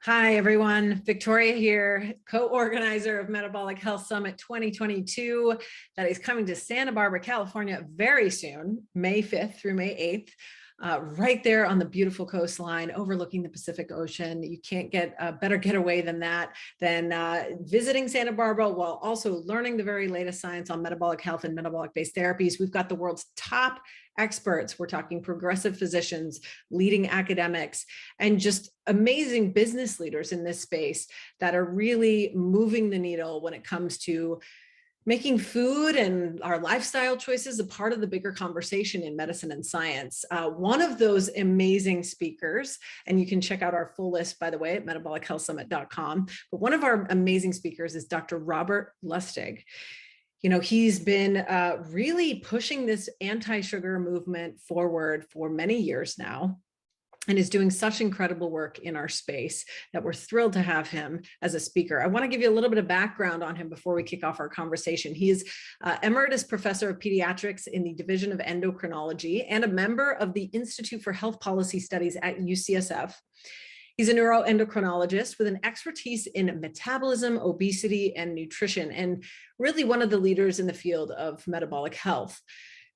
Hi, everyone. Victoria here, co-organizer of Metabolic Health Summit 2022 that is coming to Santa Barbara, California very soon, May 5th through May 8th, right there on the beautiful coastline overlooking the Pacific Ocean. You can't get a better getaway than that, visiting Santa Barbara while also learning the very latest science on metabolic health and metabolic-based therapies. We've got the world's top experts. We're talking progressive physicians, leading academics, and just amazing business leaders in this space that are really moving the needle when it comes to making food and our lifestyle choices a part of the bigger conversation in medicine and science. One of those amazing speakers, and you can check out our full list, by the way, at metabolichealthsummit.com, but one of our amazing speakers is Dr. Robert Lustig. You know, he's been really pushing this anti-sugar movement forward for many years now, and is doing such incredible work in our space that we're thrilled to have him as a speaker. I want to give you a little bit of background on him before we kick off our conversation. He is Emeritus Professor of Pediatrics in the Division of Endocrinology and a member of the Institute for Health Policy Studies at UCSF. He's a neuroendocrinologist with an expertise in metabolism, obesity, and nutrition, and really one of the leaders in the field of metabolic health.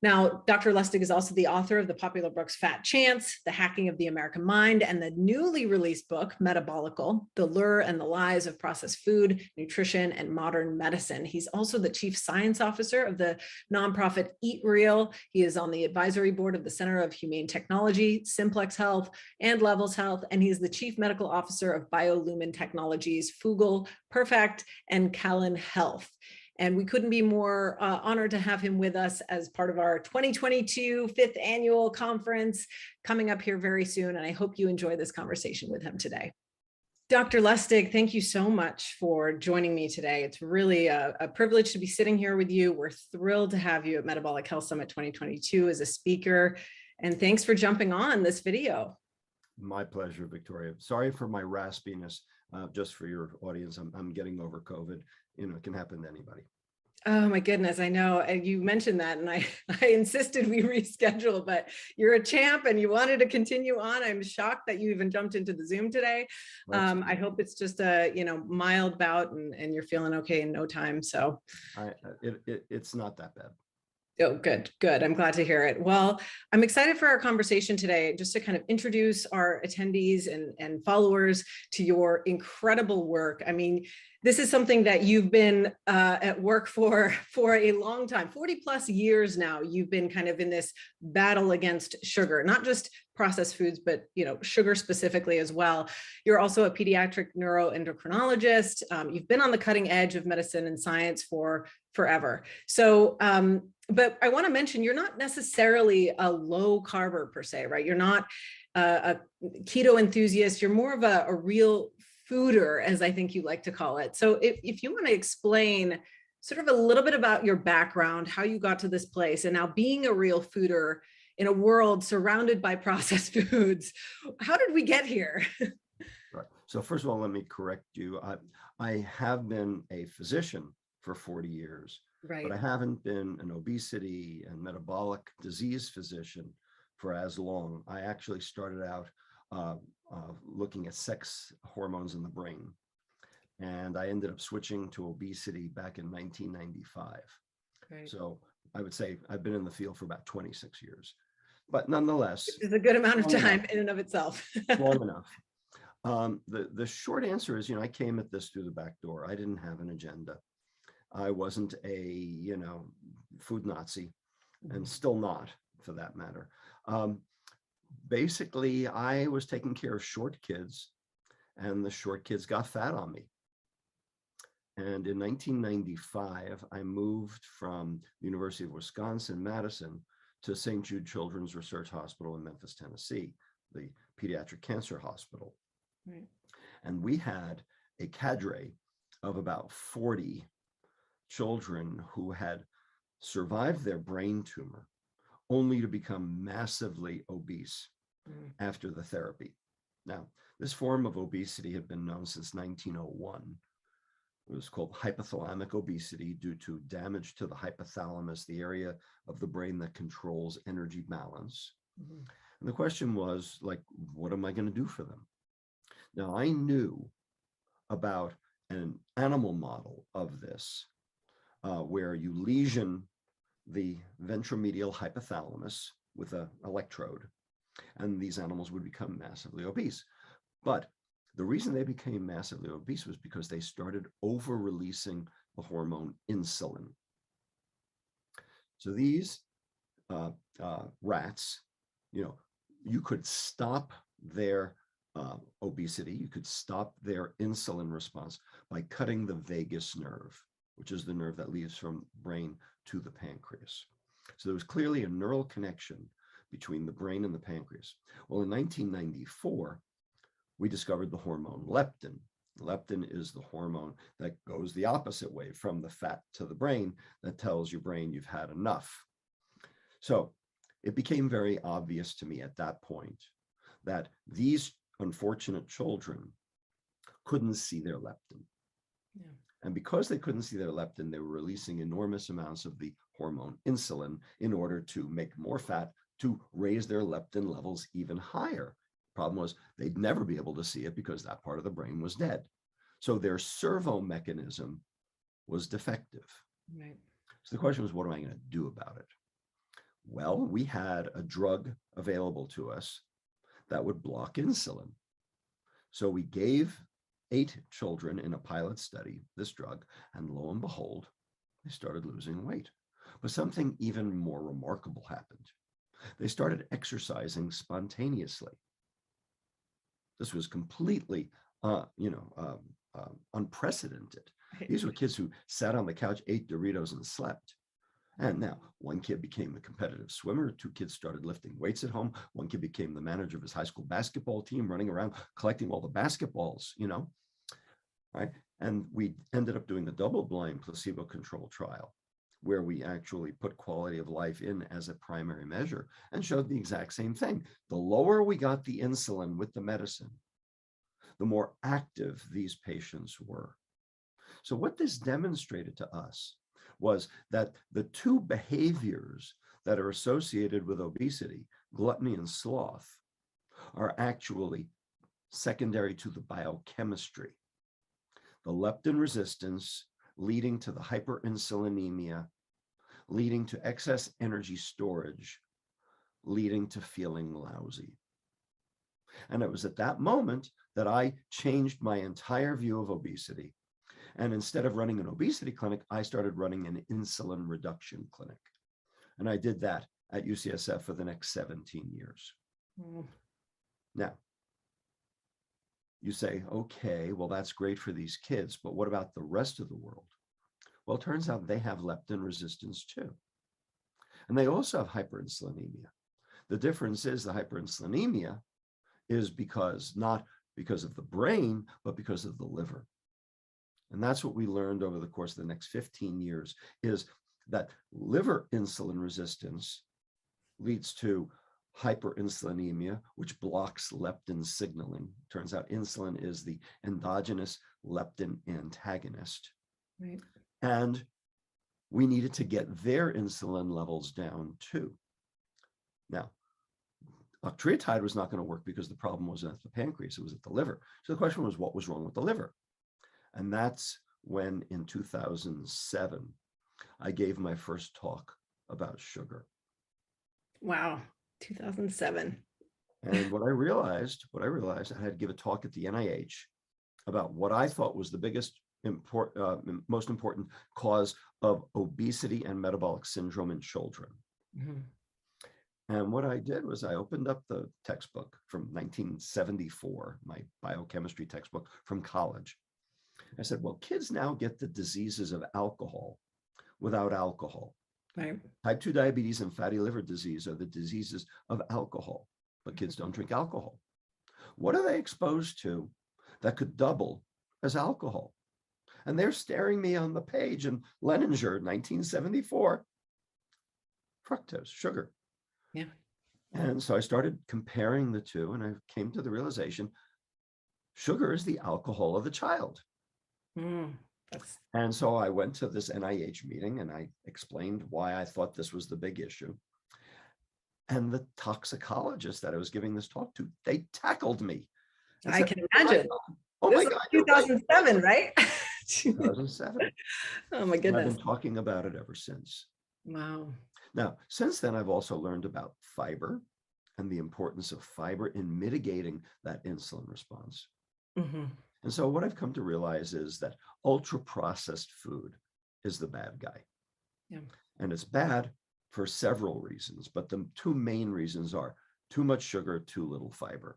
Now, Dr. Lustig is also the author of the popular books Fat Chance, The Hacking of the American Mind, and the newly released book, Metabolical, The Lure and the Lies of Processed Food, Nutrition, and Modern Medicine. He's also the Chief Science Officer of the nonprofit Eat Real. He is on the advisory board of the Center of Humane Technology, Simplex Health, and Levels Health, and he is the Chief Medical Officer of BioLumen Technologies, Fugel, Perfect, and Callan Health. And we couldn't be more honored to have him with us as part of our 2022 5th annual conference coming up here very soon. And I hope you enjoy this conversation with him today. Dr. Lustig, thank you so much for joining me today. It's really a privilege to be sitting here with you. We're thrilled to have you at Metabolic Health Summit 2022 as a speaker. And thanks for jumping on this video. My pleasure, Victoria. Sorry for my raspiness. Just for your audience, I'm getting over COVID. You know, it can happen to anybody. Oh my goodness, I know. And you mentioned that, and I insisted we reschedule, but you're a champ and you wanted to continue on. I'm shocked that you even jumped into the Zoom today. I hope it's just a mild bout and you're feeling okay in no time. So it's not that bad. Oh, good. I'm glad to hear it. Well, I'm excited for our conversation today, just to kind of introduce our attendees and followers to your incredible work. I mean, this is something that you've been at work for a long time, 40 plus years now. You've been kind of in this battle against sugar, not just processed foods, but sugar specifically as well. You're also a pediatric neuroendocrinologist. You've been on the cutting edge of medicine and science for forever. So, but I want to mention, you're not necessarily a low carber per se, right? You're not a keto enthusiast. You're more of a real fooder, as I think you like to call it. So if you want to explain sort of a little bit about your background, how you got to this place, and now being a real fooder in a world surrounded by processed foods, how did we get here? Right. So first of all, let me correct you. I have been a physician for 40 years. Right. But I haven't been an obesity and metabolic disease physician for as long. I actually started out looking at sex hormones in the brain. And I ended up switching to obesity back in 1995. Right. So I would say I've been in the field for about 26 years. But nonetheless, it's a good amount of time in and of itself. Long enough. The short answer is, I came at this through the back door. I didn't have an agenda. I wasn't a, food Nazi, and still not, for that matter. Basically, I was taking care of short kids, and the short kids got fat on me. And in 1995, I moved from the University of Wisconsin-Madison to St. Jude Children's Research Hospital in Memphis, Tennessee, the pediatric cancer hospital. Right. And we had a cadre of about 40 children who had survived their brain tumor only to become massively obese after the therapy. Now, this form of obesity had been known since 1901. It was called hypothalamic obesity due to damage to the hypothalamus, the area of the brain that controls energy balance. And the question was, like, what am I going to do for them? Now, I knew about an animal model of this, where you lesion the ventromedial hypothalamus with an electrode, and these animals would become massively obese. But the reason they became massively obese was because they started over-releasing the hormone insulin. So these rats, you could stop their obesity, you could stop their insulin response by cutting the vagus nerve, which is the nerve that leads from brain to the pancreas. So there was clearly a neural connection between the brain and the pancreas. Well, in 1994, we discovered the hormone leptin. Leptin is the hormone that goes the opposite way from the fat to the brain, that tells your brain you've had enough. So it became very obvious to me at that point that these unfortunate children couldn't see their leptin. Yeah. And because they couldn't see their leptin, they were releasing enormous amounts of the hormone insulin in order to make more fat, to raise their leptin levels even higher. Problem was, they'd never be able to see it because that part of the brain was dead. So their servo mechanism was defective. Right. So the question was, what am I going to do about it? Well, we had a drug available to us that would block insulin. So we gave 8 children in a pilot study this drug, and lo and behold, they started losing weight. But something even more remarkable happened. They started exercising spontaneously. This was completely, unprecedented. These were kids who sat on the couch, ate Doritos, and slept. And now one kid became a competitive swimmer. 2 kids started lifting weights at home. 1 kid became the manager of his high school basketball team, running around collecting all the basketballs, right? And we ended up doing a double-blind placebo-controlled trial where we actually put quality of life in as a primary measure and showed the exact same thing. The lower we got the insulin with the medicine, the more active these patients were. So what this demonstrated to us was that the 2 behaviors that are associated with obesity, gluttony and sloth, are actually secondary to the biochemistry. The leptin resistance leading to the hyperinsulinemia, leading to excess energy storage, leading to feeling lousy. And it was at that moment that I changed my entire view of obesity. And instead of running an obesity clinic, I started running an insulin reduction clinic. And I did that at UCSF for the next 17 years. Mm. Now, you say, okay, well, that's great for these kids, but what about the rest of the world? Well, it turns out they have leptin resistance too. And they also have hyperinsulinemia. The difference is the hyperinsulinemia is not because of the brain, but because of the liver. And that's what we learned over the course of the next 15 years, is that liver insulin resistance leads to hyperinsulinemia, which blocks leptin signaling. Turns out insulin is the endogenous leptin antagonist. Right. And we needed to get their insulin levels down too. Now, octreotide was not going to work because the problem wasn't at the pancreas, it was at the liver. So the question was, what was wrong with the liver? And that's when, in 2007, I gave my first talk about sugar. Wow, 2007. And what I realized, I had to give a talk at the NIH about what I thought was the biggest, most important cause of obesity and metabolic syndrome in children. Mm-hmm. And what I did was I opened up the textbook from 1974, my biochemistry textbook from college. I said, well, kids now get the diseases of alcohol without alcohol. Right. Type 2 diabetes and fatty liver disease are the diseases of alcohol, but kids don't drink alcohol. What are they exposed to that could double as alcohol? And they're staring me on the page in Leninger, 1974, fructose, sugar. Yeah. And so I started comparing the two, and I came to the realization, sugar is the alcohol of the child. And so I went to this NIH meeting and I explained why I thought this was the big issue. And the toxicologist that I was giving this talk to, they tackled me. I Except, can imagine. oh This my is God, like you're right. 2007, right? 2007. Oh my I've goodness. been talking about it ever since. Wow. Now, since then, I've also learned about fiber and the importance of fiber in mitigating that insulin response. Hmm. And so what I've come to realize is that ultra-processed food is the bad guy. Yeah. And it's bad for several reasons, but the two main reasons are too much sugar, too little fiber.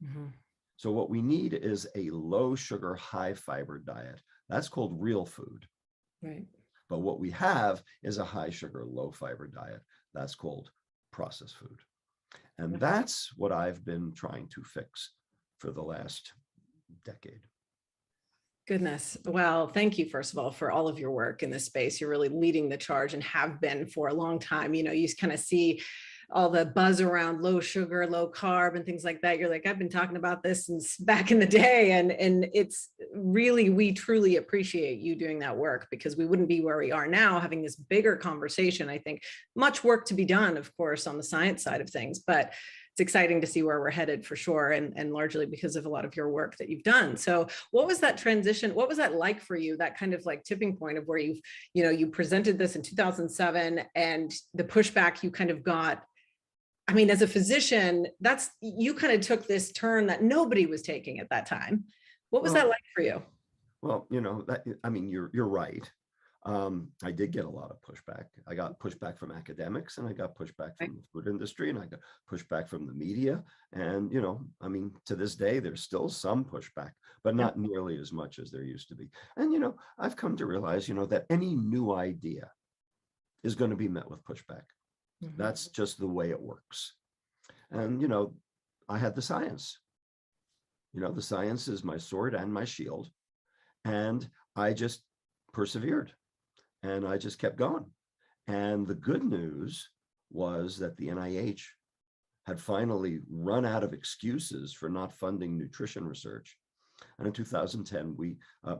Hmm. So what we need is a low sugar, high fiber diet. That's called real food. Right. But what we have is a high sugar, low fiber diet. That's called processed food. And that's what I've been trying to fix for the last decade. Goodness. Well, thank you, first of all, for all of your work in this space. You're really leading the charge and have been for a long time. You know, you kind of see all the buzz around low sugar, low carb and things like that. You're like, I've been talking about this since back in the day. And it's really, we truly appreciate you doing that work, because we wouldn't be where we are now having this bigger conversation. I think much work to be done, of course, on the science side of things, but it's exciting to see where we're headed for sure. And largely because of a lot of your work that you've done. So what was that transition? What was that like for you? That kind of like tipping point of where you presented this in 2007 and the pushback you kind of got. I mean, as a physician, you kind of took this turn that nobody was taking at that time. What was that like for you? Well, you're right. I did get a lot of pushback. I got pushback from academics, and I got pushback from the food industry, and I got pushback from the media. And, to this day, there's still some pushback, but not nearly as much as there used to be. And, I've come to realize, that any new idea is going to be met with pushback. Mhm. That's just the way it works. And, I had the science. The science is my sword and my shield. And I just persevered. And I just kept going. And the good news was that the NIH had finally run out of excuses for not funding nutrition research. And in 2010,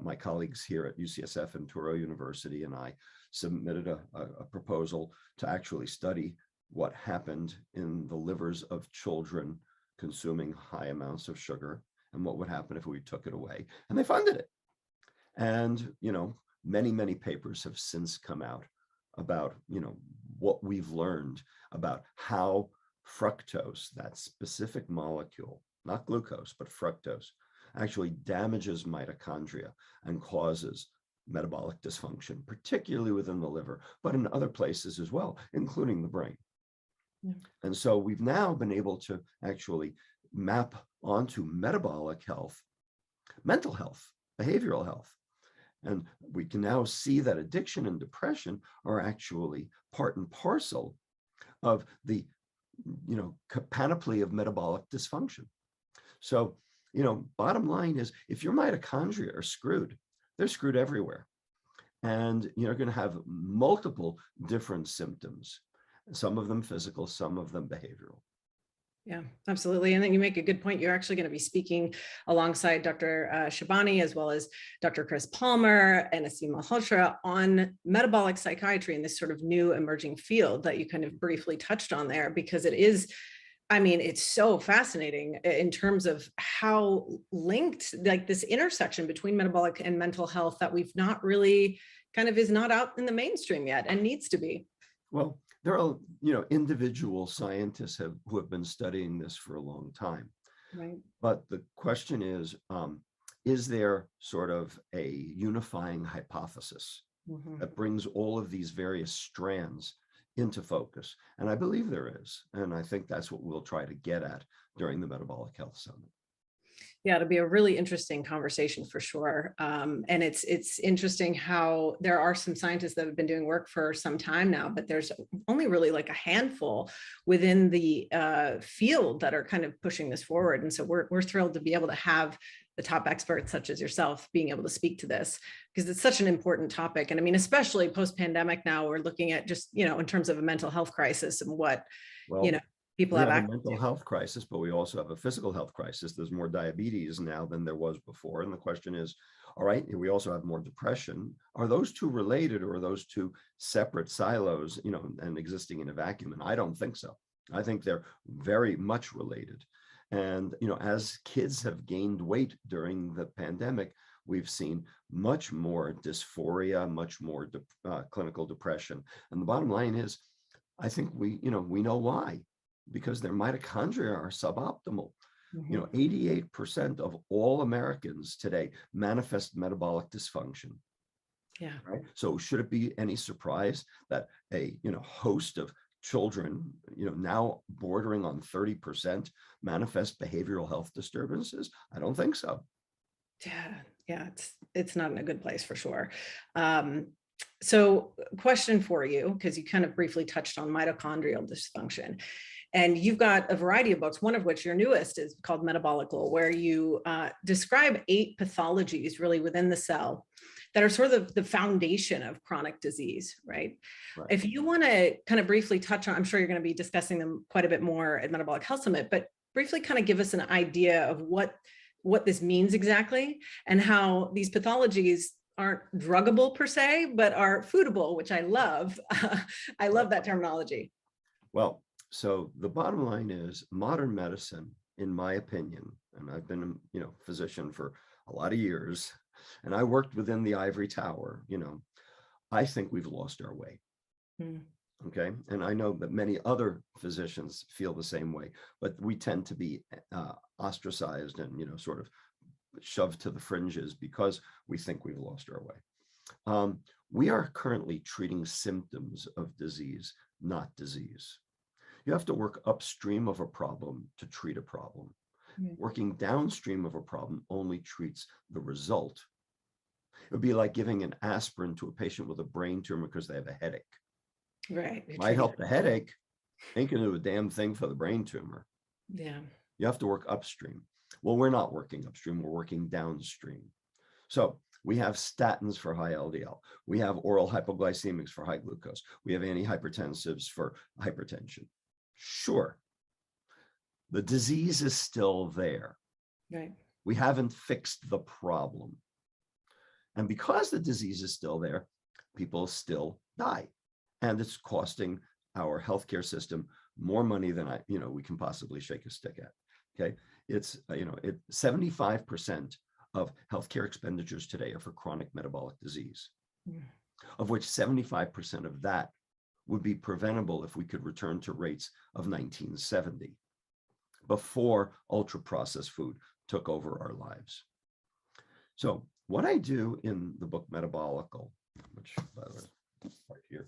my colleagues here at UCSF and Cornell University and I submitted a proposal to actually study what happened in the livers of children consuming high amounts of sugar and what would happen if we took it away. And they funded it. And, many, many papers have since come out about, what we've learned about how fructose, that specific molecule, not glucose, but fructose, actually damages mitochondria and causes metabolic dysfunction, particularly within the liver, but in other places as well, including the brain. Yeah. And so we've now been able to actually map onto metabolic health, mental health, behavioral health. And we can now see that addiction and depression are actually part and parcel of the, panoply of metabolic dysfunction. So, bottom line is, if your mitochondria are screwed, they're screwed everywhere. And you're going to have multiple different symptoms, some of them physical, some of them behavioral. Yeah, absolutely. And then you make a good point. You're actually going to be speaking alongside Dr. Shabani, as well as Dr. Chris Palmer and Asim Malhotra on metabolic psychiatry in this sort of new emerging field that you kind of briefly touched on there, because it is, it's so fascinating in terms of how linked, like this intersection between metabolic and mental health that we've not really is not out in the mainstream yet and needs to be. Well, there are, individual scientists who have been studying this for a long time. Right. But the question is there sort of a unifying hypothesis that brings all of these various strands into focus? And I believe there is. And I think that's what we'll try to get at during the Metabolic Health Summit. Yeah, it'll be a really interesting conversation for sure. And it's interesting how there are some scientists that have been doing work for some time now, but there's only really like a handful within the field that are kind of pushing this forward. And so we're thrilled to be able to have the top experts such as yourself being able to speak to this, because it's such an important topic. And especially post-pandemic now, we're looking at just, in terms of a mental health crisis and what, people have a mental health crisis, but we also have a physical health crisis. There's more diabetes now than there was before. And the question is, all right, we also have more depression. Are those two related, or are those two separate silos, and existing in a vacuum? And I don't think so. I think they're very much related. And, as kids have gained weight during the pandemic, we've seen much more dysphoria, much more clinical depression. And the bottom line is, I think we know why, because their mitochondria are suboptimal. 88% of all Americans today manifest metabolic dysfunction. Yeah. Right. So should it be any surprise that a host of children, now bordering on 30% manifest behavioral health disturbances? I don't think so. Yeah, it's not in a good place for sure. So question for you, because you kind of briefly touched on mitochondrial dysfunction. And you've got a variety of books, one of which your newest is called Metabolical, where you describe 8 pathologies really within the cell that are sort of the foundation of chronic disease, right? If you want to kind of briefly touch on, I'm sure you're going to be discussing them quite a bit more at Metabolic Health Summit, but briefly kind of give us an idea of what this means exactly and how these pathologies aren't druggable per se, but are foodable, which I love. I love that terminology. Well, so the bottom line is modern medicine, in my opinion, and I've been a physician for a lot of years, and I worked within the ivory tower, I think we've lost our way. Okay. And I know that many other physicians feel the same way, but we tend to be ostracized and, sort of shoved to the fringes because we think we've lost our way. We are currently treating symptoms of disease, not disease. You have to work upstream of a problem to treat a problem. Working downstream of a problem only treats the result. It would be like giving an aspirin to a patient with a brain tumor because they have a headache. Right. Might help the headache, ain't gonna do a damn thing for the brain tumor. Yeah. You have to work upstream. Well, we're not working upstream, we're working downstream. So we have statins for high LDL. We have oral hypoglycemics for high glucose. We have antihypertensives for hypertension. Sure, the disease is still there. Right. We haven't fixed the problem. And because the disease is still there, people still die. And it's costing our healthcare system more money than we can possibly shake a stick at. Okay. It's, 75% of healthcare expenditures today are for chronic metabolic disease, of which 75% of that would be preventable if we could return to rates of 1970, before ultra-processed food took over our lives. So what I do in the book Metabolical, which by the way, right here,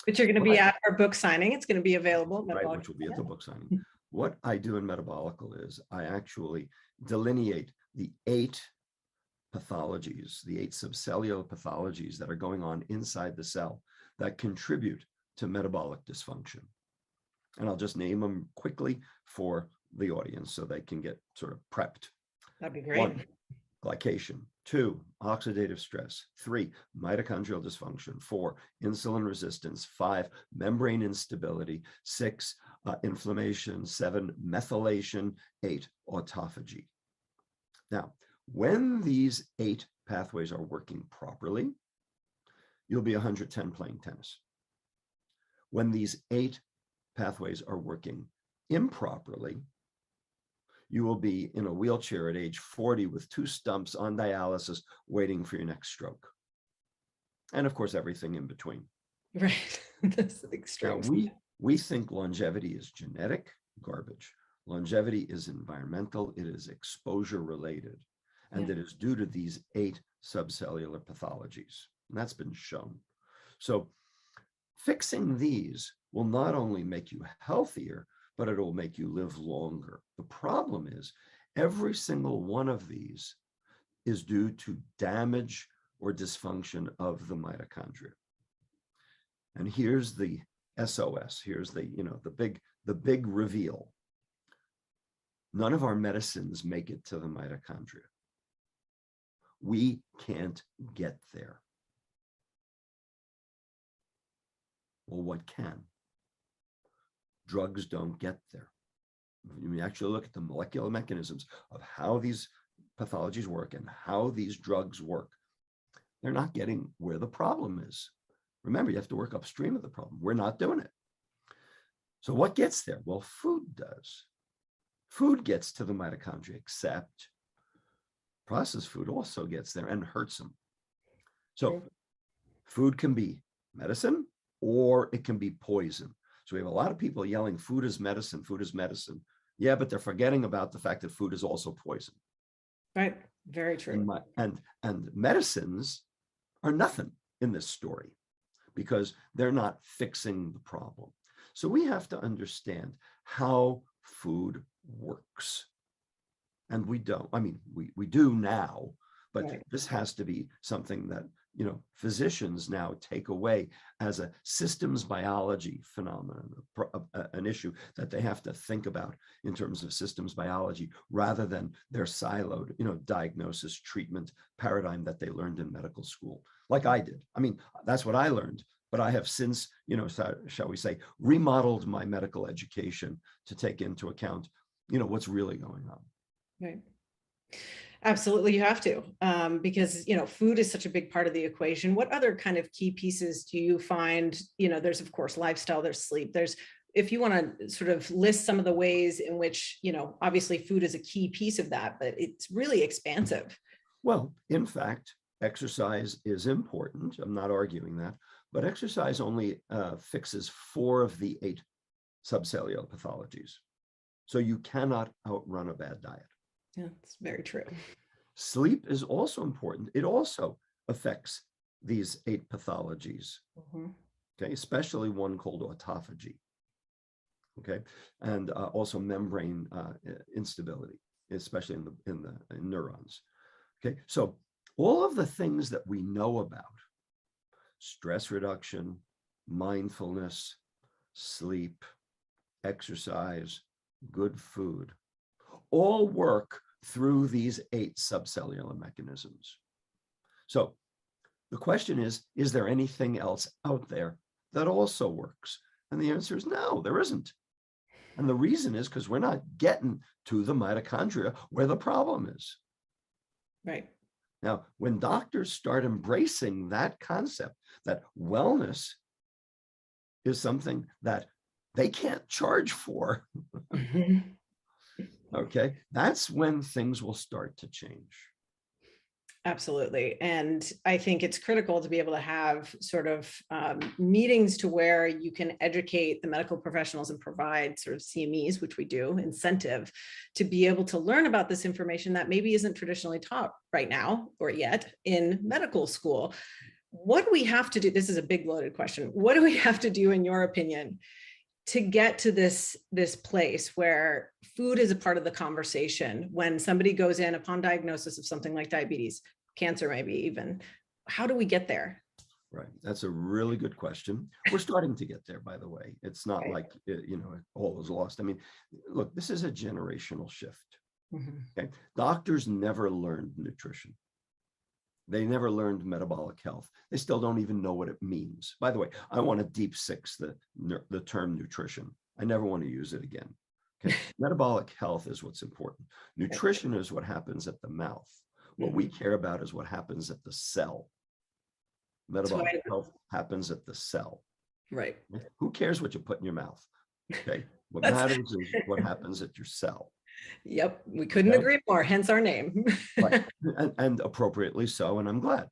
but you're going to be at our book signing. It's going to be available. Right, which will be at the book signing. What I do in Metabolical is I actually delineate the 8 pathologies, the 8 subcellular pathologies that are going on inside the cell that contribute to metabolic dysfunction. And I'll just name them quickly for the audience so they can get sort of prepped. That'd be great. 1, glycation. 2, oxidative stress. 3, mitochondrial dysfunction. 4, insulin resistance. 5, membrane instability. 6, inflammation. 7, methylation. 8, autophagy. Now, when these 8 pathways are working properly, you'll be 110 playing tennis. When these 8 pathways are working improperly, you will be in a wheelchair at age 40 with 2 stumps on dialysis waiting for your next stroke. And of course, everything in between. Right. That's extreme. Now, we think longevity is genetic, garbage. Longevity is environmental, it is exposure related, and it is due to these 8 subcellular pathologies. And that's been shown. So fixing these will not only make you healthier, but it will make you live longer. The problem is every single one of these is due to damage or dysfunction of the mitochondria. And here's the SOS. Here's the, the big reveal. None of our medicines make it to the mitochondria. We can't get there. Well, what can? Drugs don't get there. When you actually look at the molecular mechanisms of how these pathologies work and how these drugs work, they're not getting where the problem is. Remember, you have to work upstream of the problem. We're not doing it. So what gets there? Well, food does. Food gets to the mitochondria, except processed food also gets there and hurts them. So food can be medicine or it can be poison. So we have a lot of people yelling, food is medicine, food is medicine. Yeah, but they're forgetting about the fact that food is also poison. Right. Very true. And medicines are nothing in this story because they're not fixing the problem. So we have to understand how food works. And we don't, I mean, we do now, but Right. this has to be something that, you know, physicians now take away as a systems biology phenomenon, an issue that they have to think about in terms of systems biology rather than their siloed, you know, diagnosis treatment paradigm that they learned in medical school, like I did. I mean, that's what I learned, but I have since, you know, shall we say, remodeled my medical education to take into account, you know, what's really going on. Right. Absolutely, you have to, because, you know, food is such a big part of the equation. What other kind of key pieces do you find? You know, there's of course lifestyle, there's sleep, there's, if you want to sort of list some of the ways in which, you know, obviously food is a key piece of that, but it's really expansive. Well, in fact, exercise is important. I'm not arguing that, but exercise only fixes 4 of the 8 subcellular pathologies. So you cannot outrun a bad diet. Yeah, it's very true. Sleep is also important. It also affects these 8 pathologies, okay, especially one called autophagy, okay, and also membrane instability, especially in neurons. Okay, so all of the things that we know about, stress reduction, mindfulness, sleep, exercise, good food, all work through these 8 subcellular mechanisms. So the question is there anything else out there that also works? And the answer is no, there isn't. And the reason is because we're not getting to the mitochondria where the problem is. Right. Now, when doctors start embracing that concept, that wellness is something that they can't charge for, okay, that's when things will start to change. Absolutely. And I think it's critical to be able to have sort of meetings to where you can educate the medical professionals and provide sort of CMEs, which we do, incentive to be able to learn about this information that maybe isn't traditionally taught right now or yet in medical school. What do we have to do? This is a big loaded question. What do we have to do, in your opinion, to get to this place where food is a part of the conversation when somebody goes in upon diagnosis of something like diabetes, cancer, maybe even? How do we get there? Right. That's a really good question. We're starting to get there, by the way. It's not like, you know, all is lost. I mean, look, this is a generational shift. Okay. Doctors never learned nutrition. They never learned metabolic health. They still don't even know what it means. By the way, I want to deep six the term nutrition. I never want to use it again. Okay. Metabolic health is what's important. Nutrition is what happens at the mouth. What we care about is what happens at the cell. Metabolic health happens at the cell. Right. Who cares what you put in your mouth? Okay. What matters is what happens at your cell. Yep. We couldn't agree more, hence our name. Right. And appropriately so, and I'm glad.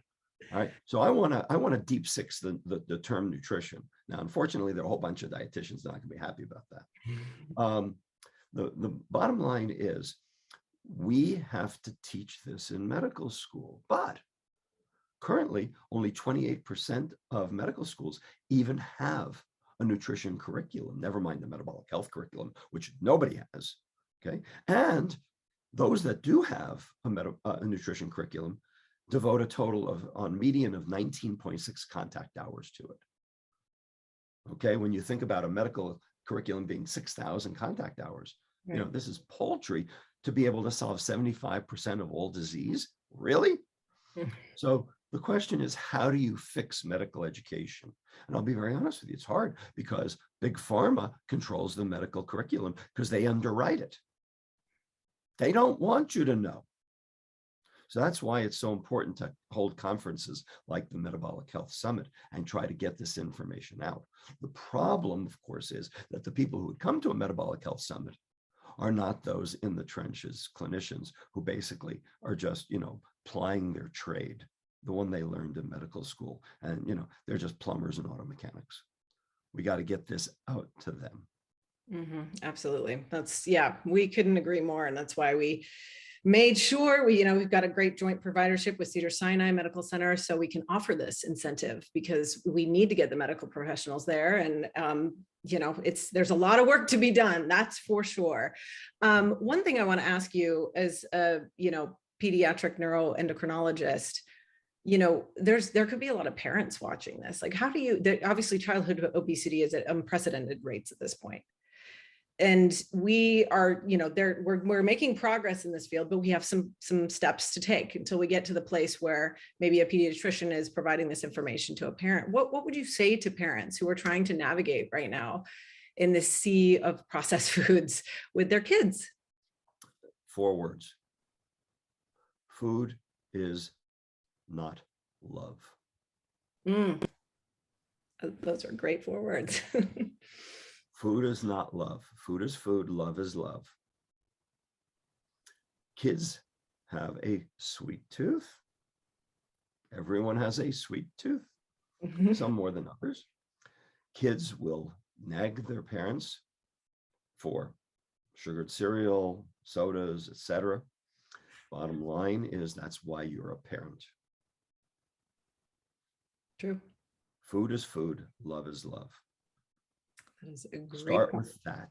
All right. So I want to deep six the term nutrition. Now, unfortunately, there are a whole bunch of dietitians not going to be happy about that. The bottom line is we have to teach this in medical school, but currently only 28% of medical schools even have a nutrition curriculum, never mind the metabolic health curriculum, which nobody has. Okay. And those that do have a nutrition curriculum devote a total of, on median, of 19.6 contact hours to it. Okay. When you think about a medical curriculum being 6,000 contact hours, you know, this is paltry to be able to solve 75% of all disease. Really? So the question is, how do you fix medical education? And I'll be very honest with you, it's hard because big pharma controls the medical curriculum because they underwrite it. They don't want you to know. So that's why it's so important to hold conferences like the Metabolic Health Summit and try to get this information out. The problem, of course, is that the people who would come to a Metabolic Health Summit are not those in the trenches, clinicians who basically are just, plying their trade, the one they learned in medical school. And, they're just plumbers and auto mechanics. We got to get this out to them. Absolutely. We couldn't agree more. And that's why we made sure we've got a great joint providership with Cedars-Sinai Medical Center, so we can offer this incentive because we need to get the medical professionals there. And, there's a lot of work to be done. That's for sure. One thing I want to ask you as a, pediatric neuroendocrinologist, there could be a lot of parents watching this. Like, how do you, obviously childhood obesity is at unprecedented rates at this point. And we are, we're making progress in this field, but we have some steps to take until we get to the place where maybe a pediatrician is providing this information to a parent. What would you say to parents who are trying to navigate right now in this sea of processed foods with their kids? 4 words. Food is not love. Those are great 4 words. Food is not love. Food is food. Love is love. Kids have a sweet tooth. Everyone has a sweet tooth, some more than others. Kids will nag their parents for sugared cereal, sodas, etc. Bottom line is that's why you're a parent. True. Food is food. Love is love. That is a great Start point. with that.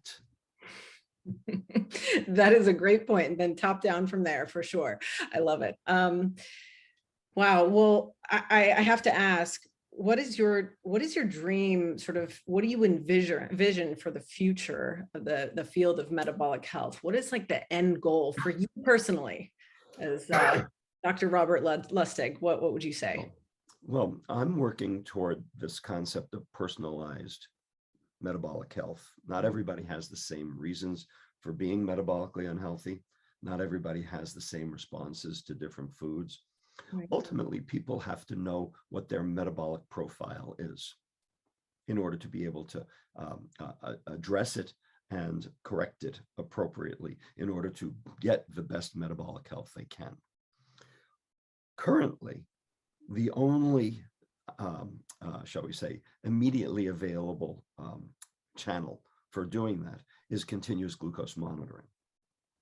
That is a great point. And then top down from there for sure. I love it. Wow. Well, I have to ask, what is your dream, sort of, what do you envision for the future of the field of metabolic health? What is like the end goal for you personally as Dr. Robert Lustig? What would you say? Well, I'm working toward this concept of personalized metabolic health. Not everybody has the same reasons for being metabolically unhealthy. Not everybody has the same responses to different foods. Right. Ultimately, people have to know what their metabolic profile is in order to be able to address it and correct it appropriately in order to get the best metabolic health they can. Currently, the only shall we say, immediately available channel for doing that is continuous glucose monitoring.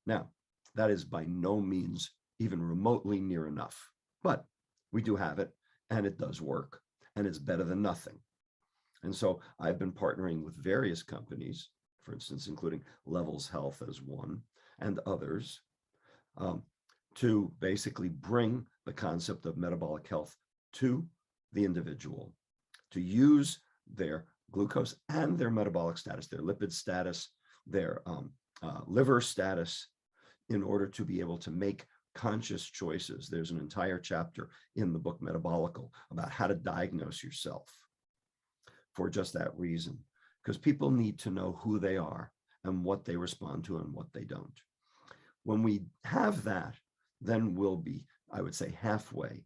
Now, that is by no means even remotely near enough, but we do have it and it does work and it's better than nothing. And so I've been partnering with various companies, for instance, including Levels Health as one and others, to basically bring the concept of metabolic health to the individual, to use their glucose and their metabolic status, their lipid status, their liver status, in order to be able to make conscious choices. There's an entire chapter in the book Metabolical about how to diagnose yourself for just that reason, because people need to know who they are and what they respond to and what they don't. When we have that, then we'll be, I would say, halfway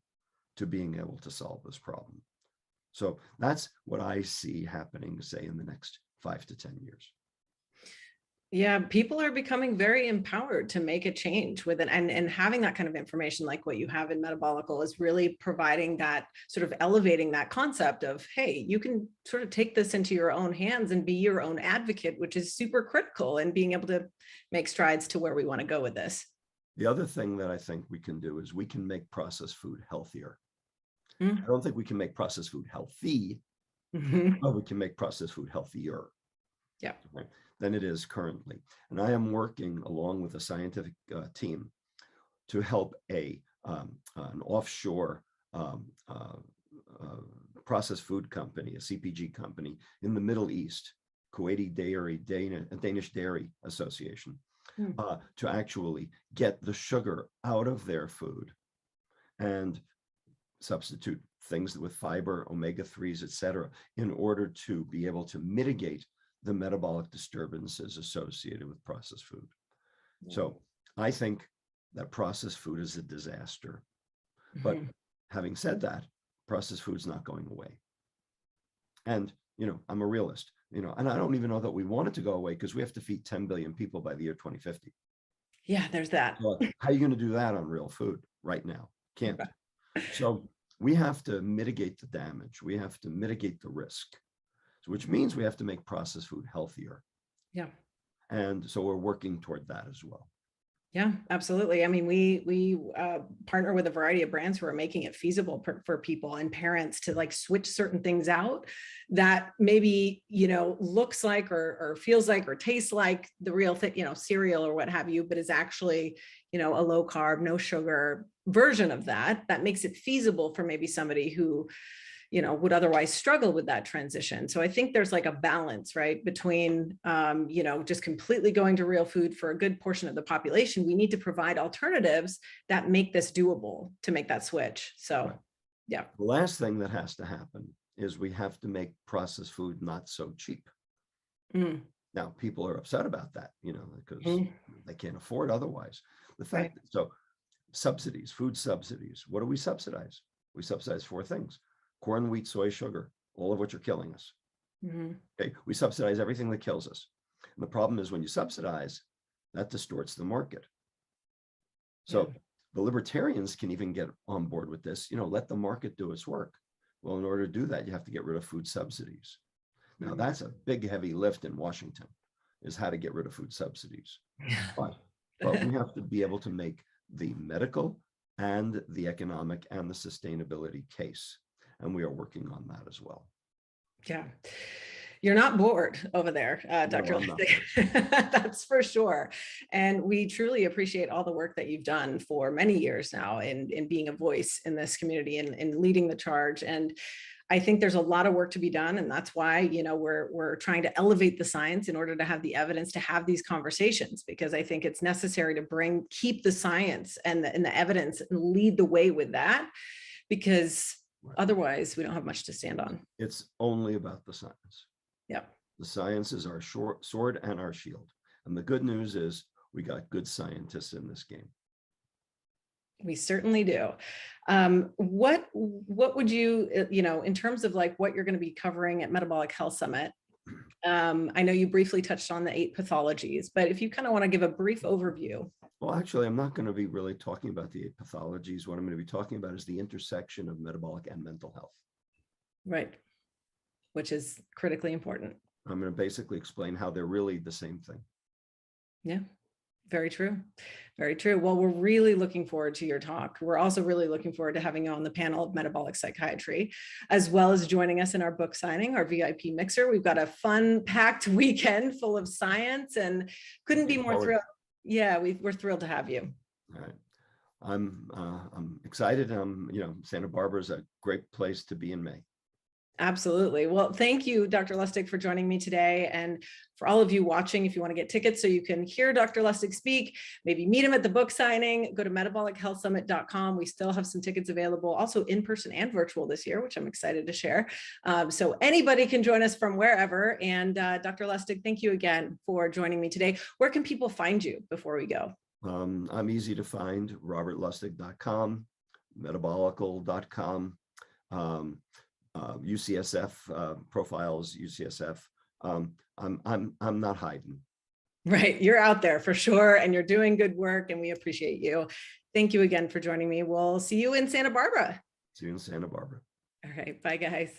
to being able to solve this problem. So that's what I see happening, say, in the next 5 to 10 years. Yeah, people are becoming very empowered to make a change with it. And having that kind of information like what you have in Metabolical is really providing that, sort of elevating that concept of, hey, you can sort of take this into your own hands and be your own advocate, which is super critical in being able to make strides to where we want to go with this. The other thing that I think we can do is we can make processed food healthier. I don't think we can make processed food healthy, but we can make processed food healthier. Yeah. Right, than it is currently. And I am working along with a scientific team to help an offshore processed food company, a CPG company in the Middle East, Kuwaiti Danish Dairy Association, to actually get the sugar out of their food and substitute things with fiber, omega-3s, etc., in order to be able to mitigate the metabolic disturbances associated with processed food. So I think that processed food is a disaster. But having said that, processed food is not going away. And, I'm a realist. and I don't even know that we want it to go away because we have to feed 10 billion people by the year 2050. Yeah, there's that. So how are you going to do that on real food right now? Can't. So we have to mitigate the damage. We have to mitigate the risk, which means we have to make processed food healthier. Yeah. And so we're working toward that as well. Yeah, absolutely. I mean, we partner with a variety of brands who are making it feasible for people and parents to like switch certain things out that maybe, looks like or feels like or tastes like the real thing, cereal or what have you, but is actually, a low carb, no sugar version of that makes it feasible for maybe somebody who, would otherwise struggle with that transition. So I think there's like a balance, right, between, just completely going to real food for a good portion of the population. We need to provide alternatives that make this doable to make that switch. So, right. Yeah. The last thing that has to happen is we have to make processed food not so cheap. Mm. Now, people are upset about that, because they can't afford otherwise. The fact, so subsidies, food subsidies, what do we subsidize? We subsidize 4 things: corn, wheat, soy, sugar, all of which are killing us. Okay, we subsidize everything that kills us. And the problem is when you subsidize, that distorts the market. So the libertarians can even get on board with this, let the market do its work. Well, in order to do that, you have to get rid of food subsidies. Now, that's a big, heavy lift in Washington, is how to get rid of food subsidies. But we have to be able to make the medical and the economic and the sustainability case. And we are working on that as well. Yeah. You're not bored over there, Dr. No, Lustig. That's for sure. And we truly appreciate all the work that you've done for many years now in being a voice in this community and leading the charge. And I think there's a lot of work to be done. And that's why, we're trying to elevate the science in order to have the evidence to have these conversations, because I think it's necessary to keep the science and the evidence and lead the way with that, because otherwise we don't have much to stand on. It's only about the science. Yeah. The science is our sword and our shield. And the good news is we got good scientists in this game. We certainly do. What would you, in terms of like what you're going to be covering at Metabolic Health Summit? I know you briefly touched on the 8 pathologies, but if you kind of want to give a brief overview. Well, actually, I'm not going to be really talking about the 8 pathologies. What I'm going to be talking about is the intersection of metabolic and mental health. Right. Which is critically important. I'm going to basically explain how they're really the same thing. Yeah. Very true. Very true. Well, we're really looking forward to your talk. We're also really looking forward to having you on the panel of metabolic psychiatry, as well as joining us in our book signing, our VIP mixer. We've got a fun, packed weekend full of science and couldn't be more thrilled. Yeah, we're thrilled to have you. All right. I'm excited. Santa Barbara is a great place to be in May. Absolutely. Well, thank you, Dr. Lustig, for joining me today. And for all of you watching, if you want to get tickets so you can hear Dr. Lustig speak, maybe meet him at the book signing, go to metabolichealthsummit.com. We still have some tickets available, also in person and virtual this year, which I'm excited to share. So anybody can join us from wherever. And Dr. Lustig, thank you again for joining me today. Where can people find you before we go? I'm easy to find, robertlustig.com, metabolical.com. UCSF profiles, UCSF. I'm not hiding. Right, you're out there for sure, and you're doing good work, and we appreciate you. Thank you again for joining me. We'll see you in Santa Barbara. See you in Santa Barbara. All right, bye guys.